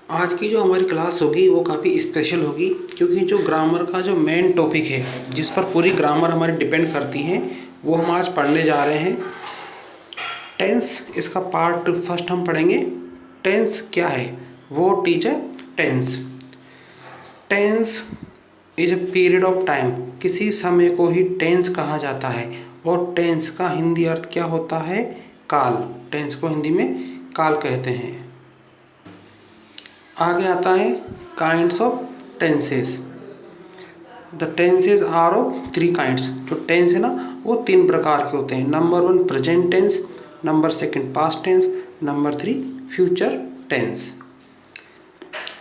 आज की जो हमारी क्लास होगी वो काफ़ी स्पेशल होगी, क्योंकि जो ग्रामर का जो मेन टॉपिक है जिस पर पूरी ग्रामर हमारी डिपेंड करती है वो हम आज पढ़ने जा रहे हैं। टेंस, इसका पार्ट फर्स्ट हम पढ़ेंगे। टेंस क्या है, वो teacher tense. Tense is a period of time, किसी समय को ही टेंस कहा जाता है। और टेंस का हिंदी अर्थ क्या होता है, काल। टेंस को हिंदी में काल कहते हैं। आगे आता है kinds of tenses. The tenses are of three kinds. जो टेंस है ना वो तीन प्रकार के होते हैं। Number 1 present tense, number 2 past tense, number 3 future tense.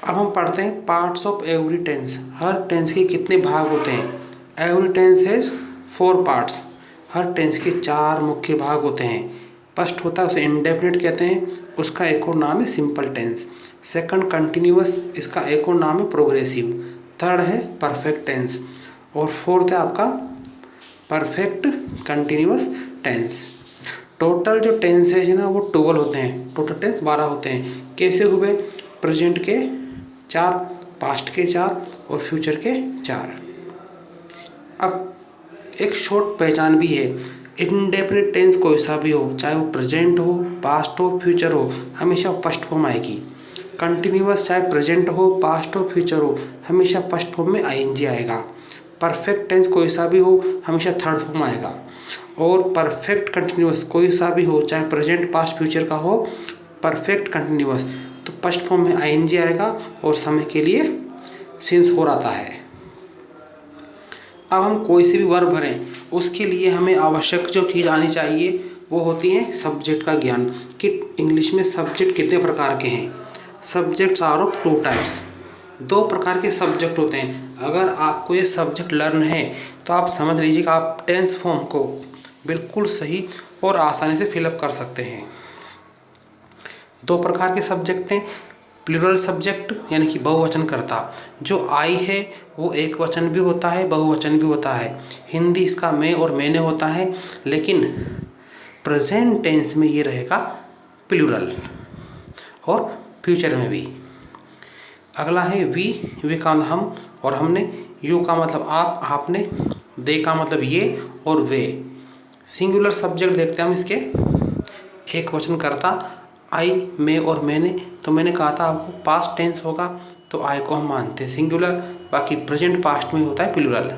अब हम पढ़ते हैं पार्ट्स ऑफ एवरी टेंस। हर टेंस के कितने भाग होते हैं। Every tense has 4 parts. हर टेंस के 4 मुख्य भाग होते हैं। फर्स्ट होता है उसे इंडेफिनिट कहते हैं, उसका एक और नाम है सिंपल टेंस। सेकंड कंटिन्यूअस, इसका एक और नाम है प्रोग्रेसिव। थर्ड है परफेक्ट टेंस और फोर्थ है आपका परफेक्ट कंटिन्यूअस टेंस। टोटल जो टेंसेज है ना वो 12 होते हैं। टोटल टेंस 12 होते हैं। कैसे हुए, प्रेजेंट के 4, पास्ट के 4 और फ्यूचर के 4। अब एक शॉर्ट पहचान भी है। इंडेफिनिट टेंस कोई सा भी हो, चाहे वो प्रेजेंट हो, पास्ट हो, फ्यूचर हो, हमेशा फर्स्ट फॉर्म आएगी। कंटिन्यूअस चाहे प्रेजेंट हो, पास्ट हो, फ्यूचर हो, हमेशा फर्स्ट फॉर्म में आईएनजी आएगा। परफेक्ट टेंस कोई सा भी हो, हमेशा थर्ड फॉर्म आएगा। और परफेक्ट कंटिन्यूअस कोई सा भी हो, चाहे प्रेजेंट, पास्ट, फ्यूचर का हो, परफेक्ट कंटिन्यूअस तो फर्स्ट फॉर्म में आईएनजी आएगा और समय के लिए सिंस 4 आता है। अब हम कोई से भी वर्ब भरें, उसके लिए हमें आवश्यक जो चीज़ आनी चाहिए वो होती है सब्जेक्ट का ज्ञान, कि इंग्लिश में सब्जेक्ट कितने प्रकार के हैं। Subjects are of 2 types. 2 प्रकार के सब्जेक्ट होते हैं। अगर आपको ये सब्जेक्ट लर्न है तो आप समझ लीजिए कि आप टेंस फॉर्म को बिल्कुल सही और आसानी से फिलअप कर सकते हैं। 2 प्रकार के सब्जेक्ट हैं। प्लूरल सब्जेक्ट यानी कि बहुवचन कर्ता। जो आई है वो एक वचन भी होता है, बहुवचन भी होता है। हिंदी इसका मैं और मैंने होता है, लेकिन प्रेजेंट टेंस में ये रहेगा प्लूरल और फ्यूचर में भी। अगला है वी, वे का मतलब हम और हमने, यू का मतलब आप, आपने, दे का मतलब ये और वे। सिंगुलर सब्जेक्ट देखते हैं हम इसके। एक वचन कर्ता आई, मैं और मैंने, तो मैंने कहा था आपको पास्ट टेंस होगा तो आई को हम मानते हैं सिंगुलर, बाकी प्रेजेंट पास्ट में होता है प्लूरल।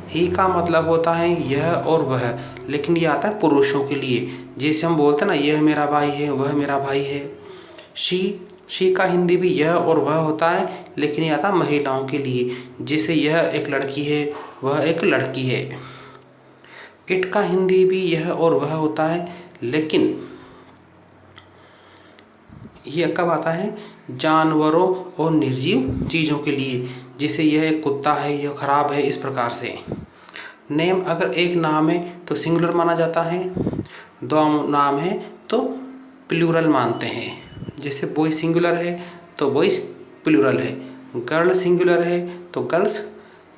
ही का मतलब होता है यह और वह, लेकिन ये आता है पुरुषों के लिए। जैसे हम बोलते हैं ना यह मेरा भाई है, वह मेरा भाई है। शी का हिंदी भी यह और वह होता है, लेकिन ये आता है महिलाओं के लिए। जैसे यह एक लड़की है, वह एक लड़की है। इट का हिंदी भी यह और वह होता है, लेकिन यह कब आता है, जानवरों और निर्जीव चीज़ों के लिए। जैसे यह एक कुत्ता है, यह खराब है, इस प्रकार से। नेम अगर एक नाम है तो सिंगुलर माना जाता है, 2 नाम है तो प्लूरल मानते हैं। जैसे बॉय सिंगुलर है तो बॉयज प्लूरल है, गर्ल सिंगुलर है तो गर्ल्स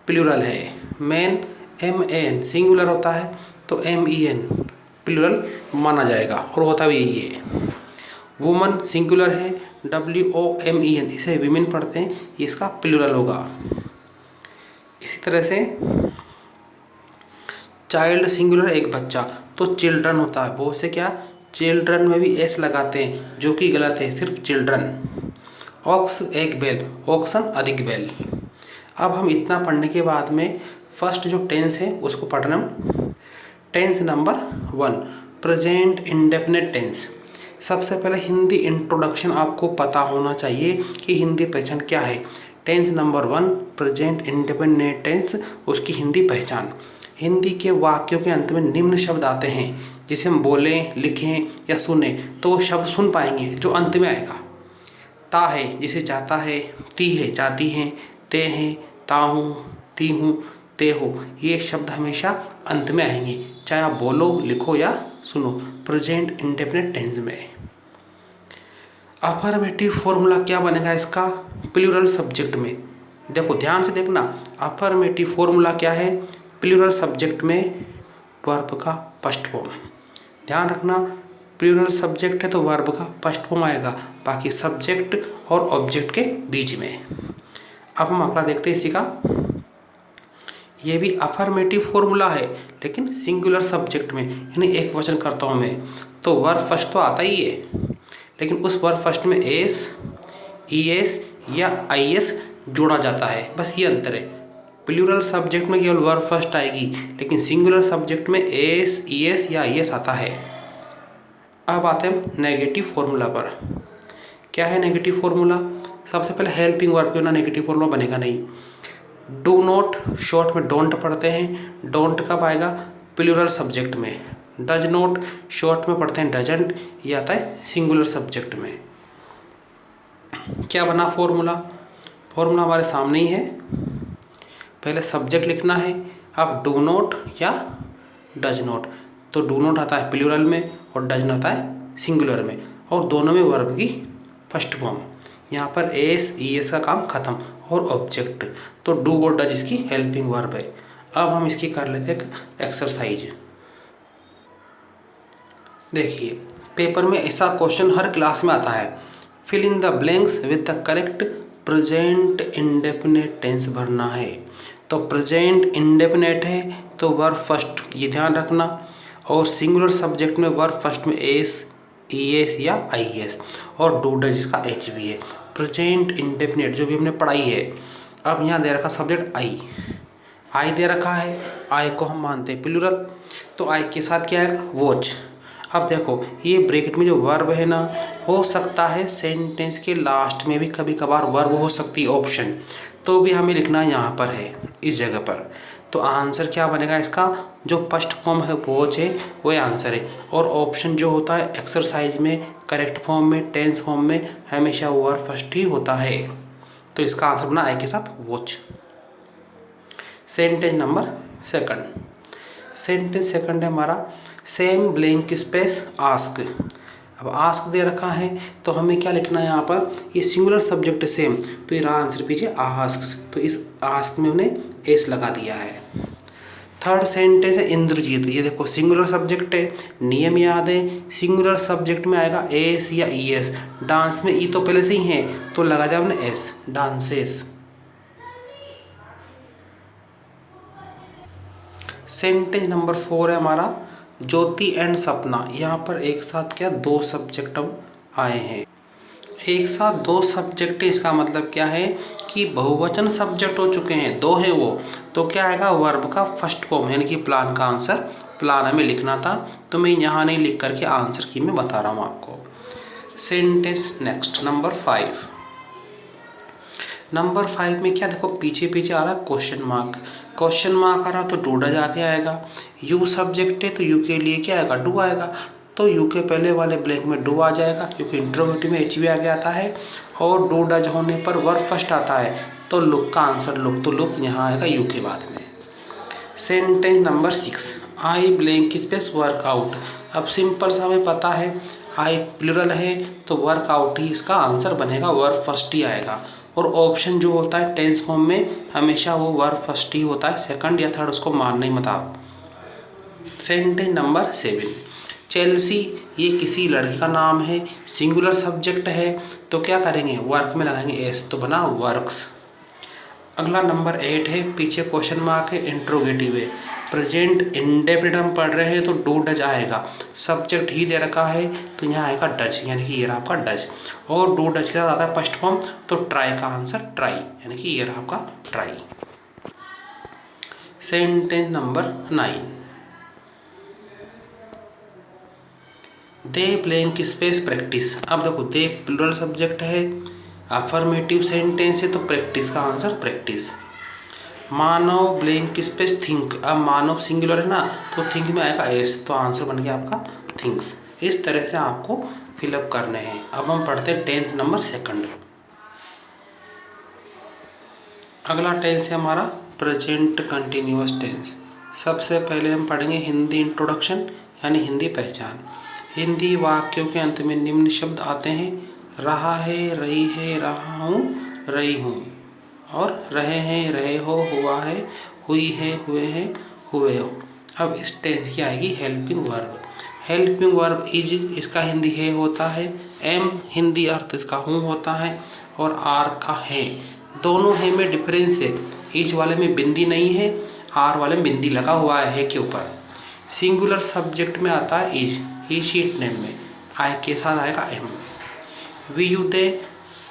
प्लूरल है। मैन MAN सिंगुलर होता है तो MEN प्लूरल माना जाएगा और होता भी यही है। वुमन सिंगुलर है, WOMEN, इसे विमेन पढ़ते हैं, ये इसका प्लूरल होगा। इसी तरह से चाइल्ड सिंगुलर एक बच्चा तो चिल्ड्रन होता है। बहुत से क्या चिल्ड्रन में भी S लगाते हैं, जो कि गलत है, सिर्फ चिल्ड्रन। ऑक्स एक बैल, ऑक्सन अधिक बैल। अब हम इतना पढ़ने के बाद में फर्स्ट जो टेंस है उसको पढ़ना। Tense number 1 present indefinite tense. सबसे पहले हिंदी इंट्रोडक्शन आपको पता होना चाहिए कि हिंदी पहचान क्या है। Tense number 1 present indefinite tense, उसकी हिंदी पहचान। हिंदी के वाक्यों के अंत में निम्न शब्द आते हैं। जिसे हम बोलें, लिखें या सुने तो वो शब्द सुन पाएंगे जो अंत में आएगा। ता है जिसे चाहता है, ती है चाहती हैं, ते हैं ता हूँ, ती हूँ, ते हो, ये शब्द हमेशा अंत में आएंगे, चाहे आप बोलो, लिखो या सुनो, प्रेजेंट इंडेफिनिट टेंस में। अफर्मेटिव फॉर्मूला क्या बनेगा इसका प्लूरल सब्जेक्ट में। देखो ध्यान से देखना, अफर्मेटिव फॉर्मूला क्या है प्लूरल सब्जेक्ट में, वर्ब का फर्स्ट फॉर्म। ध्यान रखना, प्लूरल सब्जेक्ट है तो वर्ब का फर्स्ट फॉर्म आएगा, बाकी सब्जेक्ट और ऑब्जेक्ट के बीच में। अब हम अगला देखते हैं इसी का। ये भी अफर्मेटिव फॉर्मूला है लेकिन सिंगुलर सब्जेक्ट में, यानी एक वचन करता हूँ मैं, तो वर्ब फर्स्ट तो आता ही है, लेकिन उस वर्ब फर्स्ट में एस, ईएस या आईएस जोड़ा जाता है, बस ये अंतर है। प्लूरल सब्जेक्ट में केवल वर्ब फर्स्ट आएगी, लेकिन सिंगुलर सब्जेक्ट में एस, ईएस या आईएस आता है। अब आते हैं नेगेटिव फॉर्मूला पर। क्या है नेगेटिव फॉर्मूला? सबसे पहले हेल्पिंग वर्ब के बिना नेगेटिव फॉर्मूला बनेगा नहीं। डू नॉट, शॉर्ट में डोंट पढ़ते हैं, डोंट कब आएगा? प्लूरल सब्जेक्ट में। डज नॉट, शॉर्ट में पढ़ते हैं डजंट, ये आता है सिंगुलर सब्जेक्ट में। क्या बना फॉर्मूला? फॉर्मूला हमारे सामने ही है। पहले सब्जेक्ट लिखना है, अब डू नॉट या डज नॉट, तो डू नॉट आता है प्लूरल में और डज नॉट आता है सिंगुलर में, और दोनों में वर्ब की फर्स्ट फॉर्म। यहाँ पर एस, ईएस का काम खत्म और ऑब्जेक्ट, तो डू और डज इसकी हेल्पिंग वर्ब है। अब हम इसकी कर लेते हैं एक्सरसाइज। देखिए, पेपर में ऐसा क्वेश्चन हर क्लास में आता है, fill in the blanks with the correct present indefinite tense भरना है। तो प्रेजेंट इंडेफिनिट है तो वर्ब फर्स्ट, ये ध्यान रखना, और सिंगुलर सब्जेक्ट में वर्ब फर्स्ट में एस, ईएस या आईएस, और डू डज इसका एच भी है। प्रेजेंट इंडेफिनिट जो भी हमने पढ़ाई है। अब यहाँ दे रखा सब्जेक्ट आई दे रखा है, आई को हम मानते हैं प्लूरल, तो आई के साथ क्या आएगा? वॉच। अब देखो, ये ब्रैकेट में जो वर्ब है ना, हो सकता है सेंटेंस के लास्ट में भी कभी कभार वर्ब हो सकती है ऑप्शन, तो भी हमें लिखना यहाँ पर है इस जगह पर। तो आंसर क्या बनेगा इसका? जो फर्स्ट फॉर्म है वॉच है, वो आंसर है, और ऑप्शन जो होता है एक्सरसाइज में करेक्ट फॉर्म में, टेंस फॉर्म में, हमेशा वर्ब फर्स्ट ही होता है। तो इसका आंसर बना आई के साथ watch. Sentence number second. Sentence second है हमारा सेम ब्लैंक स्पेस आस्क। अब आस्क दे रखा है तो हमें क्या लिखना है यहाँ पर? ये सिंगुलर सब्जेक्ट सेम, तो ये रहा आंसर पीछे आस्क, तो इस आस्क में हमने एस लगा दिया है। थर्ड सेंटेंस है इंद्रजीत। ये देखो सिंगुलर सब्जेक्ट है, नियम याद है, सिंगुलर सब्जेक्ट में आएगा एस या ईएस। डांस में ई तो पहले से ही है तो लगा दिया हमने एस, डांसेस। सेंटेंस नंबर 4 है हमारा ज्योति एंड सपना। यहाँ पर एक साथ क्या दो सब्जेक्ट अब आए हैं, एक साथ दो सब्जेक्ट, इसका मतलब क्या है कि बहुवचन सब्जेक्ट हो चुके हैं, दो है वो, तो क्या आएगा? वर्ब का फर्स्ट फॉर्म, यानी कि प्लान का आंसर। प्लान हमें लिखना था तो मैं यहाँ नहीं लिख करके आंसर की मैं बता रहा हूँ आपको। Sentence next number 5। नंबर 5 में क्या देखो, पीछे पीछे आ रहा है क्वेश्चन मार्क। क्वेश्चन मार्क आ रहा तो डू डज आके आएगा। यू सब्जेक्ट है तो यू के लिए क्या आएगा? डू आएगा, तो यू के पहले वाले ब्लैंक में डू आ जाएगा, क्योंकि इंट्रोगेटिव में एच भी आगे आता है, और डू डज होने पर वर्ब फर्स्ट आता है, तो लुक का आंसर लुक, तो लुक यहाँ आएगा यू के बाद में। सेंटेंस नंबर 6 आई ब्लैंक स्पेस वर्कआउट। अब सिंपल सा हमें पता है आई प्लूरल है तो वर्कआउट ही इसका आंसर बनेगा, वर्ब फर्स्ट ही आएगा, और ऑप्शन जो होता है टेंस फॉर्म में हमेशा वो वर्ब फर्स्ट ही होता है, सेकंड या थर्ड उसको मानना ही मत आप। Sentence number 7 Chelsea. ये किसी लड़की का नाम है, सिंगुलर सब्जेक्ट है, तो क्या करेंगे? वर्क में लगाएंगे एस, तो बना वर्क्स। अगला नंबर 8 है, पीछे क्वेश्चन मार्क है, इंट्रोगेटिव है। प्रेजेंट इंडेफिनिट हम पढ़ रहे हैं तो डू डज आएगा, सब्जेक्ट ही दे रखा है तो यहाँ आएगा डज, यानी कि ये रहा आपका डज, और डू डज के साथ आता है फर्स्ट फॉर्म, तो ट्राई का आंसर ट्राई, यानी कि ये रहा आपका ट्राई। सेंटेंस नंबर 9 दे ब्लैंक स्पेस प्रैक्टिस। अब देखो दे प्लूरल सब्जेक्ट है, अफर्मेटिव सेंटेंस है, तो प्रैक्टिस का आंसर प्रैक्टिस। मानव ब्लैंक स्पेस थिंक। अब मानव सिंगुलर है ना, तो थिंक में आएगा एस, तो आंसर बन गया आपका थिंक्स। इस तरह से आपको फिलअप करने हैं। अब हम पढ़ते हैं टेंस नंबर 2। अगला टेंस है हमारा प्रेजेंट कंटिन्यूअस टेंस। सबसे पहले हम पढ़ेंगे हिंदी इंट्रोडक्शन, यानी हिंदी पहचान। हिंदी वाक्यों के अंत में निम्न शब्द आते हैं, रहा है, रही है, रहा हूँ, रही हूँ, और रहे हैं, रहे हो, हुआ है, हुई है, हुए हैं, हुए हो। अब इस टेंस की आएगी helping verb, helping verb is इसका हिंदी है होता है, एम हिंदी अर्थ इसका हूँ होता है, और आर का है। दोनों है में डिफरेंस है, इज वाले में बिंदी नहीं है, आर वाले में बिंदी लगा हुआ है के ऊपर। सिंगुलर सब्जेक्ट में आता है इज, ही शीट नेम में आई के साथ आएगा am. We you they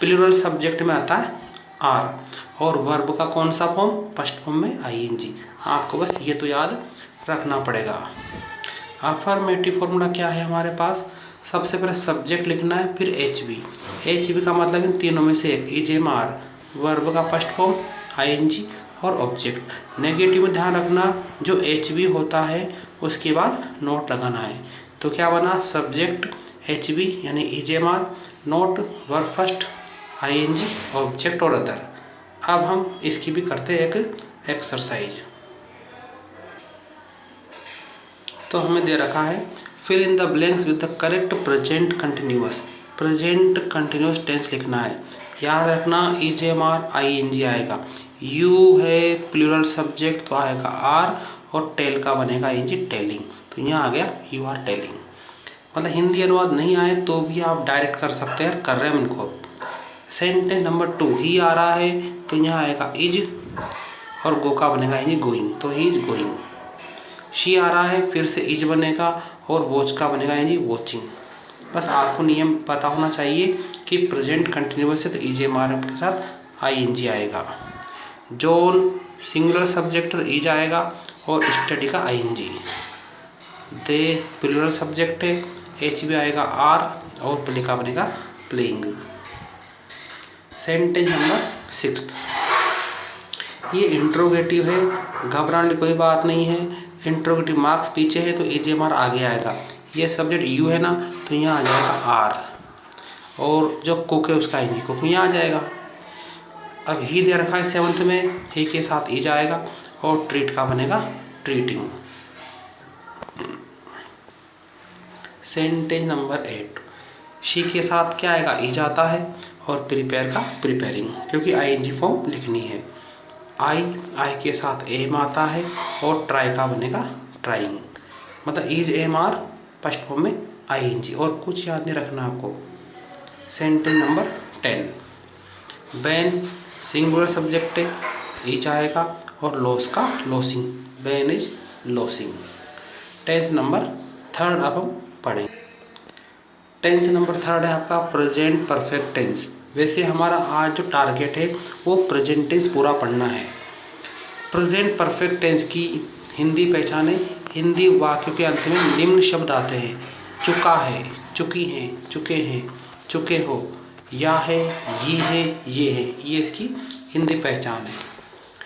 plural subject में आता है आर, और वर्ब का कौन सा फॉर्म, फर्स्ट फॉर्म में आईएनजी। आपको बस ये तो याद रखना पड़ेगा। अफर्मेटिव फॉर्मूला क्या है हमारे पास, सबसे पहले सब्जेक्ट लिखना है, फिर एच बी का मतलब इन तीनों में से एक, इज एम आर, वर्ब का फर्स्ट फॉर्म आईएनजी और ऑब्जेक्ट। नेगेटिव में ध्यान रखना, जो एच बी होता है उसके बाद नोट लगाना है। तो क्या बना, सब्जेक्ट एच बी यानी is am are, not verb first I N G, object और अदर। अब हम इसकी भी करते हैं एक एक्सरसाइज। तो हमें दे रखा है fill in the blanks with the correct present continuous tense लिखना है। याद रखना is am are I N G आएगा, यू है प्लूरल सब्जेक्ट तो आएगा आर, और टेल का बनेगा एन जी टेलिंग। तो यहाँ आ गया यू आर टेलिंग। मतलब हिंदी अनुवाद नहीं आए तो भी आप डायरेक्ट कर सकते हैं, कर रहे हैं इनको। सेंटेंस नंबर 2 ही आ रहा है तो यहाँ आएगा इज, और गो का बनेगा एन जी गोइंग, तो ही इज गोइंग। शी आ रहा है फिर से इज बनेगा, और वॉच का बनेगा यानी वॉचिंग। बस आपको नियम पता होना चाहिए कि प्रेजेंट कंटिन्यूअस है तो इज एम आर के साथ आई एन जी आएगा। जॉन सिंगुलर सब्जेक्ट तो इज आएगा, और स्टडी का I N G. They plural subject है, एच भी आएगा आर, और प्ले का बनेगा प्लेइंग। सेंटेंस नंबर 6, ये इंट्रोगेटिव है, घबराने की कोई बात नहीं है। इंट्रोगेटिव मार्क्स पीछे है तो इज एम आर आगे आएगा। ये सब्जेक्ट यू है ना, तो यहाँ आ जाएगा आर, और जो कुक है उसका एन जी कुक यहाँ आ जाएगा। अब ही दे रखा है 7th में, ही के साथ इज आएगा, और ट्रीट का बनेगा ट्रीटिंग। सेंटेंस नंबर 8, शी के साथ क्या आएगा, इज आता है, और प्रिपेयर का प्रिपेयरिंग, क्योंकि आई एन जी फॉर्म लिखनी है। आई के साथ एम आता है, और ट्राई का बनेगा ट्राइंग। मतलब is am are first form में आई एन जी। और कुछ याद नहीं रखना आपको। Sentence number 10, Ben singular subject है, इज आएगा, और लॉस का losing, Ben is losing. Tense number 3 अब हम पढ़ें। टेंस नंबर 3 है आपका प्रेजेंट परफेक्ट टेंस। वैसे हमारा आज जो टारगेट है वो प्रेजेंट टेंस पूरा पढ़ना है। प्रेजेंट परफेक्ट टेंस की हिंदी पहचाने। हिंदी वाक्यों के अंत में निम्न शब्द आते हैं, चुका है, चुकी हैं, चुके हैं, चुके हो, या है, ये है, ये इसकी हिंदी पहचान है।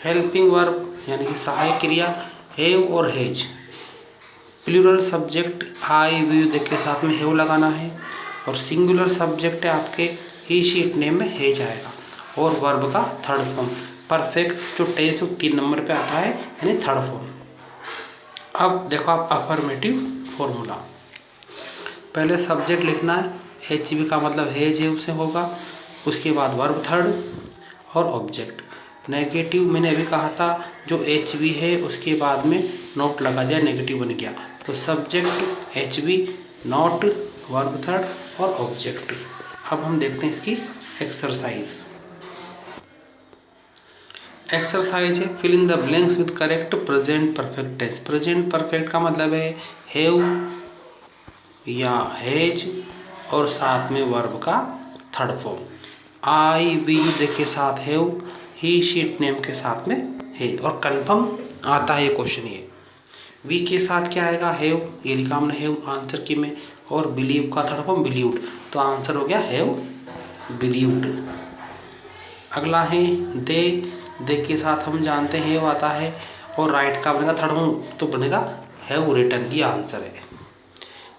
हेल्पिंग वर्ब यानी कि सहायक क्रिया हैव और has. Plural subject I we you के साथ में हैव लगाना है, और सिंगुलर सब्जेक्ट है आपके ही शीट नेम में हैज आएगा, और वर्ब का थर्ड फॉर्म। परफेक्ट जो टेंस 3 नंबर पे आता है यानी थर्ड फॉर्म। अब देखो आप अफर्मेटिव फॉर्मूला। पहले सब्जेक्ट लिखना है, एच बी का मतलब हैज है उसे होगा, उसके बाद वर्ब थर्ड और ऑब्जेक्ट। नेगेटिव मैंने अभी कहा था, जो एच बी है उसके बाद में नोट लगा दिया, नेगेटिव बन गया। तो subject H B, not, verb third और ऑब्जेक्ट। अब हम देखते हैं इसकी एक्सरसाइज। एक्सरसाइज है fill in the blanks with correct present perfect tense. Present perfect का मतलब है हैव या हैज, और साथ में वर्ब का third form. I we you के साथ हैव, ही शीट नेम के साथ में है, और कंफर्म आता है ये क्वेश्चन। ये वी के साथ क्या आएगा, हैव, ये लिखा हमने हैव आंसर की में, और बिलीव का थर्ड फॉर्म बिलीव्ड, तो आंसर हो गया हैव बिलीव्ड। अगला है दे के साथ हम जानते हैं हैव आता है, और राइट का बनेगा थर्ड फॉर्म तो बनेगा हैव रिटन, ये आंसर है।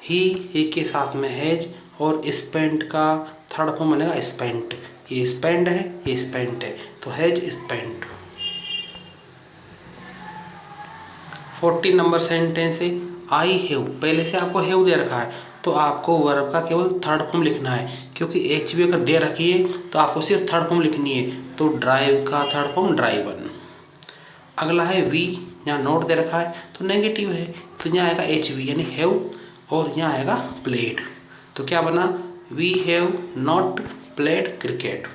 ही के साथ में हैज, और स्पेंट का थर्ड फॉर्म बनेगा स्पेंट, ये स्पेंड है, ये स्पेंट है, तो हैज स्पेंट। 14 नंबर सेंटेंस है आई हैव। पहले से आपको हैव दे रखा है तो आपको वर्ब का केवल थर्ड फॉर्म लिखना है, क्योंकि एच बी अगर दे रखी है तो आपको सिर्फ थर्ड फॉर्म लिखनी है। तो ड्राइव का थर्ड फॉर्म ड्राइवन। अगला है वी, यहाँ नोट दे रखा है तो नेगेटिव है, तो यहाँ आएगा एच वी यानी हैव, और यहाँ आएगा प्लेड। तो क्या बना, we have not played cricket.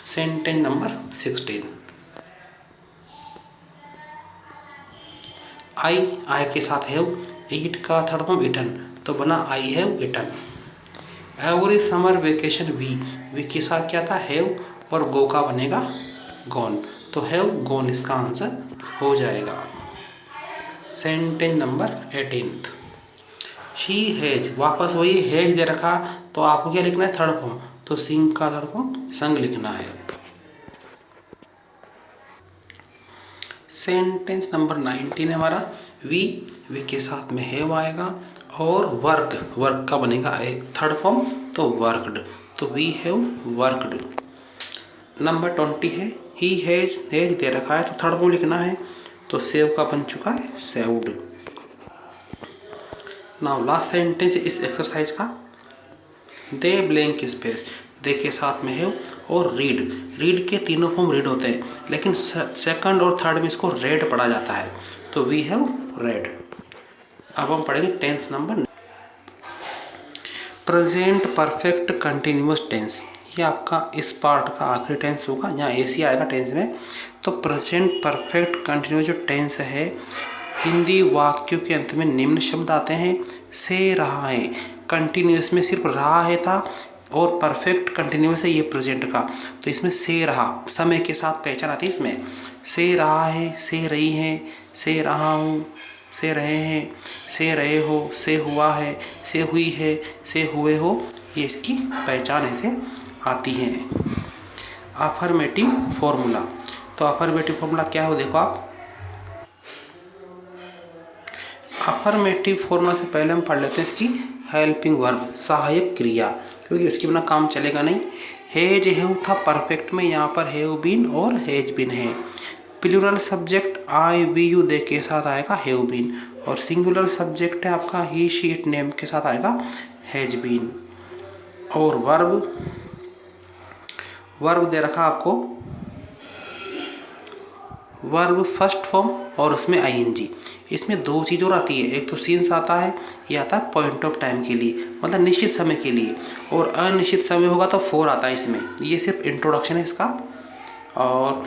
Sentence number 16। I के साथ हैव, ईट का थर्ड फॉर्म ईटन, तो बना I have eaten. Every summer vacation we के साथ क्या था, हैव, और गो का बनेगा गॉन, तो हैव गॉन इसका आंसर हो जाएगा। Sentence number 18। शी हैज, वापस वही हैज दे रखा, तो आपको क्या लिखना है, थर्ड फॉर्म, तो सिंग का थर्ड फॉर्म संग लिखना है। सेंटेंस नंबर 19 है हमारा, वी के साथ में हैव आएगा, और वर्क का बनेगा एक थर्ड फॉर्म, तो वर्कड, तो वी हैव वर्कड। नंबर 20 है, ही हैज दे रखा है, तो थर्ड फॉर्म लिखना है, तो सेव का बन चुका है सेव्ड। नाउ लास्ट सेंटेंस इस एक्सरसाइज का, दे ब्लैंक स्पेस, दे के साथ में है, और रीड के तीनों फॉर्म रीड होते हैं, लेकिन सेकंड और थर्ड में इसको रेड पढ़ा जाता है, तो वी हैव रेड। अब हम पढ़ेंगे tense number. Present perfect continuous tense, ये आपका इस पार्ट का आखिरी टेंस होगा, यहाँ एसी आएगा टेंस में। तो प्रेजेंट परफेक्ट कंटिन्यूअस जो टेंस है, हिंदी वाक्यों के अंत में निम्न शब्द आते हैं, से रहा है, कंटिन्यूअस में सिर्फ रहा है था, और परफेक्ट कंटिन्यूअस है ये प्रेजेंट का, तो इसमें से रहा समय के साथ पहचान आती है इसमें, से रहा है, से रही है, से रहा हूँ, से रहे हैं, से रहे हो, से हुआ है, से हुई है, से हुए हो, ये इसकी पहचान ऐसे आती है। अफर्मेटिव फॉर्मूला, तो अफर्मेटिव फॉर्मूला क्या हो, देखो आप, अफर्मेटिव फॉर्मूला से पहले हम पढ़ लेते हैं इसकी हेल्पिंग वर्ब, सहायक क्रिया, क्योंकि उसके बिना काम चलेगा नहीं। हैज हैव था परफेक्ट में, यहाँ पर हैव बीन और हैज बीन है। Plural subject I we you they के साथ आएगा हैव बीन, और सिंगुलर सब्जेक्ट है आपका ही शी इट नेम के साथ आएगा हैज बीन। और वर्ब दे रखा आपको, वर्ब फर्स्ट फॉर्म और उसमें आईएनजी। इसमें दो चीज़ और आती है, एक तो सीन्स आता है, ये आता है पॉइंट ऑफ टाइम के लिए, मतलब निश्चित समय के लिए, और अनिश्चित समय होगा तो फोर आता है इसमें। ये सिर्फ इंट्रोडक्शन है इसका, और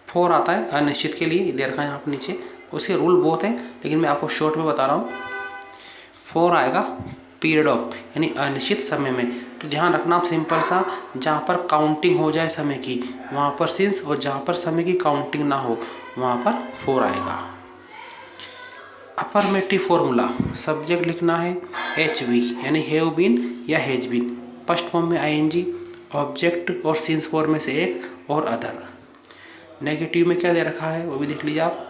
फोर आता है अनिश्चित के लिए, दे रखा है यहाँ पर नीचे। उसके रूल बहुत हैं, लेकिन मैं आपको शॉर्ट में बता रहा हूँ। फोर आएगा पीरियड ऑफ, यानी अनिश्चित समय में, तो ध्यान रखना आप सिंपल सा, जहाँ पर काउंटिंग हो जाए समय की वहाँ पर सिंस, और जहाँ पर समय की काउंटिंग ना हो वहाँ पर फोर आएगा। अफर्मेटिव फॉर्मूला, सब्जेक्ट लिखना है एच वी, यानी हैव बीन या हैज बीन, फर्स्ट फॉर्म में आईएनजी, ऑब्जेक्ट और सिंस फॉर्म में से एक, और अदर। नेगेटिव में क्या दे रखा है वो भी देख लीजिए आप,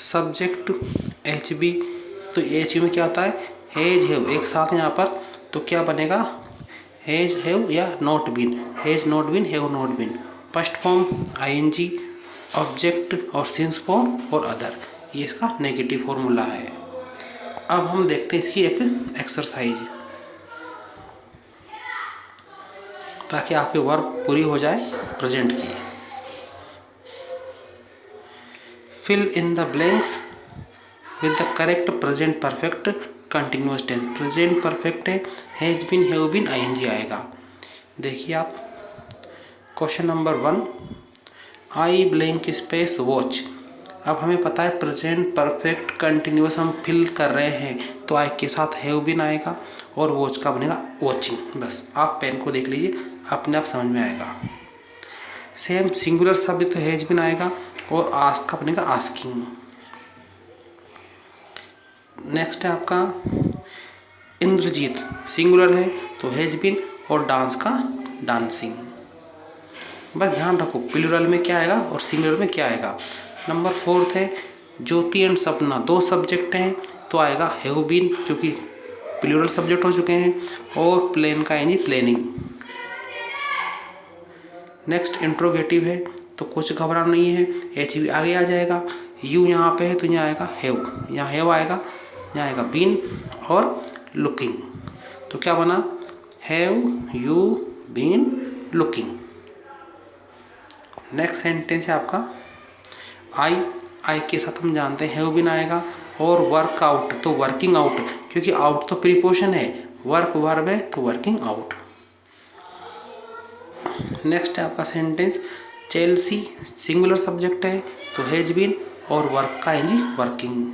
सब्जेक्ट एच बी, तो एच में क्या होता है, हैज हैव एक साथ यहाँ पर, तो क्या बनेगा, हैज हैव या not been, has not been, have not been, first form I N G, object और सिंस फॉर्म और अदर, ये इसका नेगेटिव फॉर्मूला है। अब हम देखते हैं इसकी एक एक्सरसाइज, ताकि आपके वर्ब पूरी हो जाए प्रेजेंट की। Fill in the blanks with the correct present perfect continuous tense. Present perfect है, has been, have been, ING आएगा। देखिए आप, question number 1, I blank space watch. अब हमें पता है प्रेजेंट परफेक्ट कंटिन्यूअस हम फिल कर रहे हैं, तो आई के साथ हैव बीन आएगा, और वॉच का बनेगा वॉचिंग। बस आप पेन को देख लीजिए, अपने आप समझ में आएगा। सेम सिंगुलर शब्द तो हैज बीन आएगा, और आस्क का बनेगा आस्किंग। नेक्स्ट है आपका इंद्रजीत, सिंगुलर है तो हैज बीन, और डांस का डांसिंग। बस ध्यान रखो प्लूरल में क्या आएगा और सिंगुलर में क्या आएगा। नंबर 4 है ज्योति एंड सपना, दो सब्जेक्ट हैं, तो आएगा हैव बीन, क्योंकि प्लूरल सब्जेक्ट हो चुके हैं, और प्लेन का यानी प्लेनिंग। नेक्स्ट इंट्रोगेटिव है, तो कुछ घबराना नहीं है, एच भी आगे आ जाएगा, यू यहाँ पे है तो यहाँ आएगा हैव, यहाँ हैव आएगा, यहाँ आएगा बीन और लुकिंग, तो क्या बना, have you been looking. Next sentence है आपका आई के साथ हम जानते हैं हैव बीन आएगा। और वर्क आउट तो वर्किंग आउट, क्योंकि आउट तो प्रीपोजिशन है, वर्क वर्ब है तो वर्किंग आउट। नेक्स्ट है आपका सेंटेंस चेल्सी सिंगुलर सब्जेक्ट है तो हैज बीन और वर्क का है जी वर्किंग।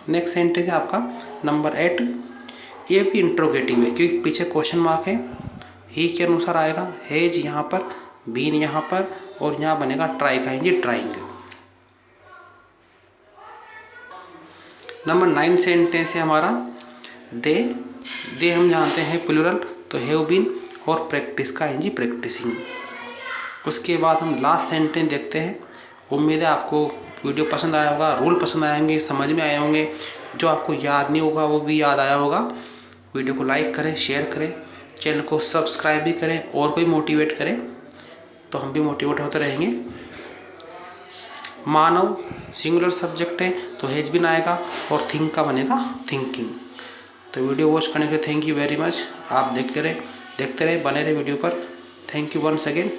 नेक्स्ट सेंटेंस है आपका नंबर 8, ये भी इंट्रोगेटिव है क्योंकि पीछे क्वेश्चन मार्क है। ही के अनुसार आएगा, हैज यहाँ पर, बीन यहाँ पर और यहाँ बनेगा ट्राई का है जी ट्राइंग। नंबर 9 सेंटेंस है हमारा दे हम जानते हैं प्लूरल तो हैव बीन और प्रैक्टिस का है जी प्रैक्टिसिंग। उसके बाद हम लास्ट सेंटेंस देखते हैं। उम्मीद है आपको वीडियो पसंद आया होगा, रूल पसंद आए होंगे, समझ में आए होंगे, जो आपको याद नहीं होगा वो भी याद आया होगा। वीडियो को लाइक करें, शेयर करें, चैनल को सब्सक्राइब भी करें और कोई मोटिवेट करें तो हम भी मोटिवेट होते रहेंगे। मानव सिंगुलर सब्जेक्ट है तो हैज बीन आएगा और थिंक का बनेगा थिंकिंग। तो वीडियो वॉच करने के लिए थैंक यू वेरी मच। आप देखते रहे बने रहे वीडियो पर। Thank you once again.